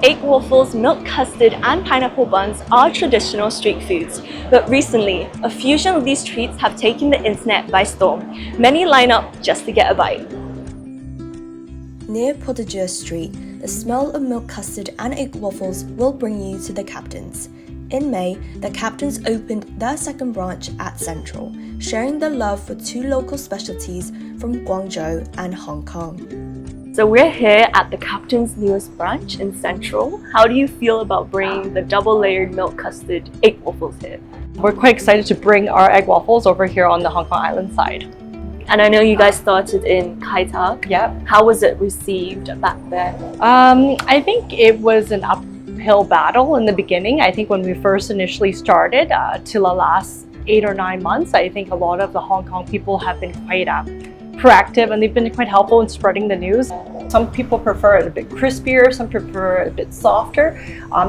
Egg waffles, milk custard, and pineapple buns are traditional street foods. But recently, a fusion of these treats have taken the internet by storm. Many line up just to get a bite. Near Potager Street, the smell of milk custard and egg waffles will bring you to the Captain's. In May, the Captain's opened their second branch at Central, sharing their love for two local specialties from Guangzhou and Hong Kong. So we're here at the Captain's newest branch in Central. How do you feel about bringing the double-layered milk custard egg waffles here? We're quite excited to bring our egg waffles over here on the Hong Kong Island side. And I know you guys started in HKeye. Yep. How was it received back there? I think it was an uphill battle in the beginning. I think when we first initially started till the last 8 or 9 months, I think a lot of the Hong Kong people have been quite proactive, and they've been quite helpful in spreading the news. Some people prefer it a bit crispier, some prefer it a bit softer.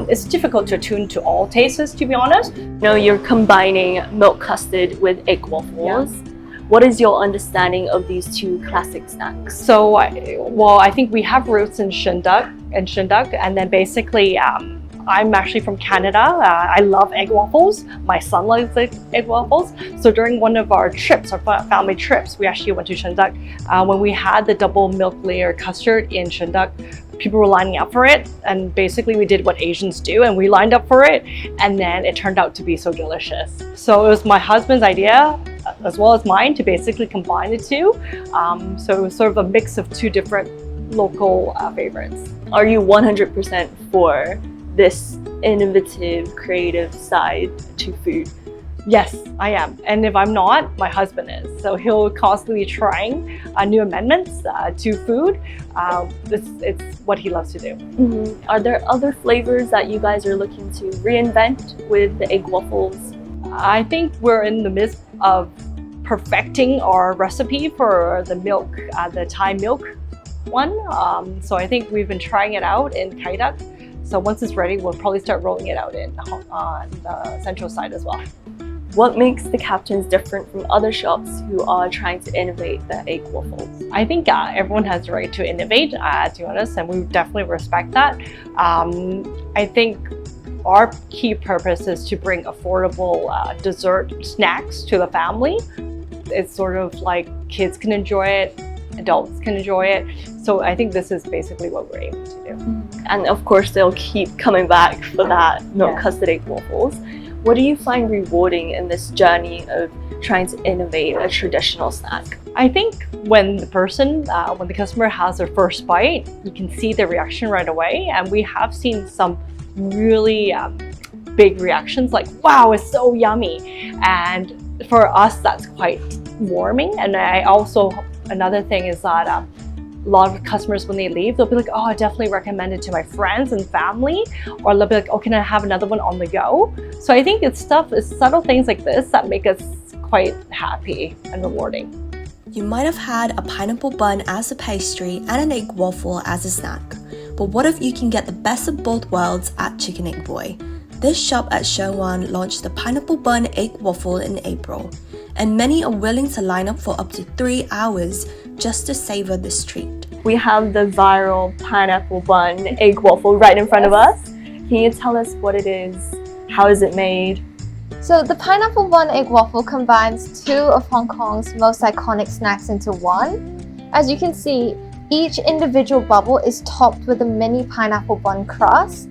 It's difficult to attune to all tastes, to be honest. You know, you're combining milk custard with egg waffles. Yeah. What is your understanding of these two classic snacks? So, I think we have roots in Shinduk, and then basically I'm actually from Canada. I love egg waffles. My son loves egg waffles. So during one of our trips, our family trips, we actually went to Shinduk. When we had the double milk layer custard in Shinduk, people were lining up for it. And basically we did what Asians do, and we lined up for it. And then it turned out to be so delicious. So it was my husband's idea, as well as mine, to basically combine the two. So it was sort of a mix of two different local favorites. Are you 100% for this innovative, creative side to food? Yes, I am. And if I'm not, my husband is. So he'll constantly trying new amendments to food. It's what he loves to do. Mm-hmm. Are there other flavors that you guys are looking to reinvent with the egg waffles? I think we're in the midst of perfecting our recipe for the milk, the Thai milk one. So I think we've been trying it out in Kai Tak. So once it's ready, we'll probably start rolling it out on the Central side as well. What makes the Captain's different from other shops who are trying to innovate the egg waffles? I think everyone has the right to innovate, to be honest, and we definitely respect that. I think our key purpose is to bring affordable dessert snacks to the family. It's sort of like kids can enjoy it, adults can enjoy it. So I think this is basically what we're aiming to do. And of course, they'll keep coming back for that milk custard egg waffles. What do you find rewarding in this journey of trying to innovate a traditional snack? I think when the customer has their first bite, you can see the reaction right away. And we have seen some really big reactions like, wow, it's so yummy. And for us, that's quite warming. And another thing is that a lot of customers, when they leave, they'll be like, oh, I definitely recommend it to my friends and family. Or they'll be like, oh, can I have another one on the go? So I think it's subtle things like this that make us quite happy and rewarding. You might have had a pineapple bun as a pastry and an egg waffle as a snack. But what if you can get the best of both worlds at Chicken Egg Boy? This shop at Sheung launched the pineapple bun egg waffle in April, and many are willing to line up for up to 3 hours just to savor this treat. We have the viral pineapple bun egg waffle right in front of us. Can you tell us what it is? How is it made? So the pineapple bun egg waffle combines two of Hong Kong's most iconic snacks into one. As you can see, each individual bubble is topped with a mini pineapple bun crust,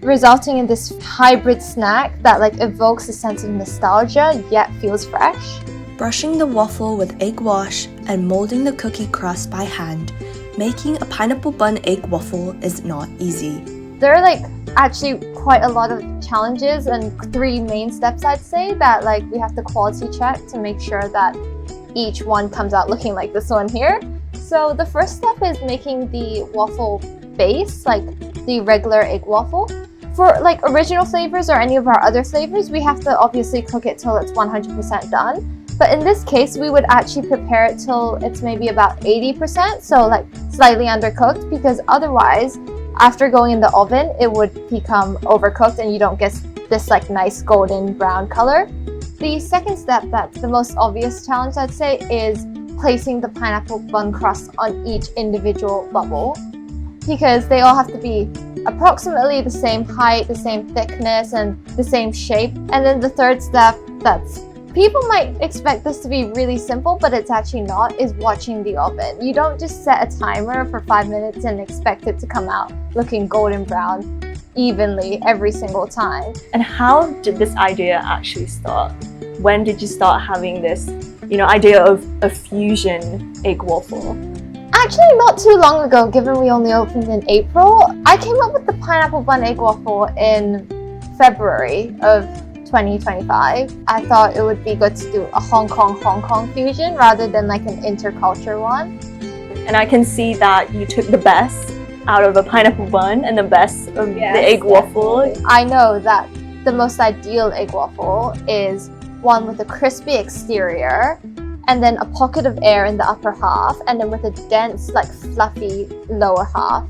resulting in this hybrid snack that evokes a sense of nostalgia yet feels fresh. Brushing the waffle with egg wash and molding the cookie crust by hand, making a pineapple bun egg waffle is not easy. There are actually quite a lot of challenges and 3 main steps, I'd say, that we have to quality check to make sure that each one comes out looking like this one here. So the first step is making the waffle base, the regular egg waffle. For original flavors or any of our other flavors, we have to obviously cook it till it's 100% done. But in this case, we would actually prepare it till it's maybe about 80%, so slightly undercooked, because otherwise, after going in the oven, it would become overcooked and you don't get this nice golden brown color. The second step, that's the most obvious challenge, I'd say, is placing the pineapple bun crust on each individual bubble, because they all have to be approximately the same height, the same thickness, and the same shape. And then the third step, that's people might expect this to be really simple, but it's actually not, is watching the oven. You don't just set a timer for 5 minutes and expect it to come out looking golden brown evenly every single time. And how did this idea actually start? When did you start having this, idea of a fusion egg waffle? Actually, not too long ago, given we only opened in April, I came up with the pineapple bun egg waffle in February of 2025. I thought it would be good to do a Hong Kong fusion rather than like an interculture one. And I can see that you took the best out of a pineapple bun and the best of the egg waffle. I know that the most ideal egg waffle is one with a crispy exterior and then a pocket of air in the upper half, and then with a dense, like fluffy lower half.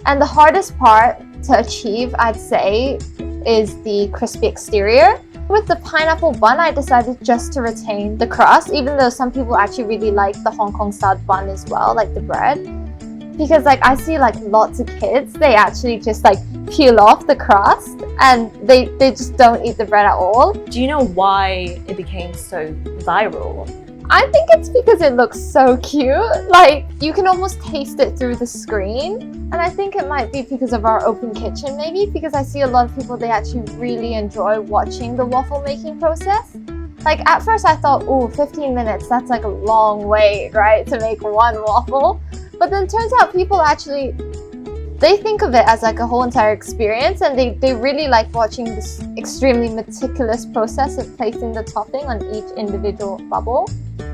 And the hardest part to achieve, I'd say, is the crispy exterior. With the pineapple bun, I decided just to retain the crust, even though some people actually really like the Hong Kong style bun as well, like the bread. Because like I see like lots of kids, they actually just like peel off the crust and they just don't eat the bread at all. Do you know why it became so viral? I think it's because it looks so cute. Like you can almost taste it through the screen. And I think it might be because of our open kitchen maybe, because I see a lot of people, they actually really enjoy watching the waffle making process. Like at first I thought, oh, 15 minutes, that's like a long wait, right, to make one waffle. But then turns out people actually, they think of it as like a whole entire experience, and they really like watching this extremely meticulous process of placing the topping on each individual bubble.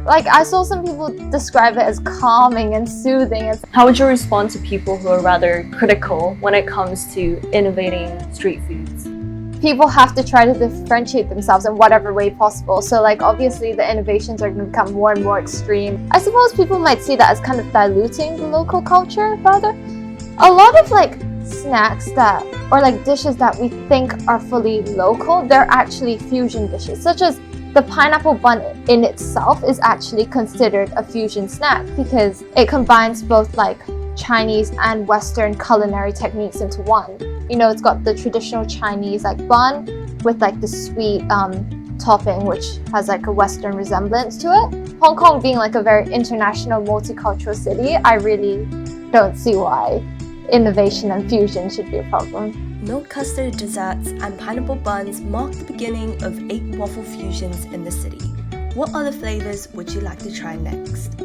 Like I saw some people describe it as calming and soothing. How would you respond to people who are rather critical when it comes to innovating street foods? People have to try to differentiate themselves in whatever way possible. So like obviously the innovations are going to become more and more extreme. I suppose people might see that as kind of diluting the local culture rather. A lot of like snacks that, or like dishes that we think are fully local, they're actually fusion dishes, such as the pineapple bun in itself is actually considered a fusion snack because it combines both like Chinese and Western culinary techniques into one. It's got the traditional Chinese like bun with like the sweet topping, which has like a Western resemblance to it. Hong Kong being like a very international multicultural city, I really don't see why innovation and fusion should be a problem. Milk custard desserts and pineapple buns mark the beginning of 8 waffle fusions in the city. What other flavours would you like to try next?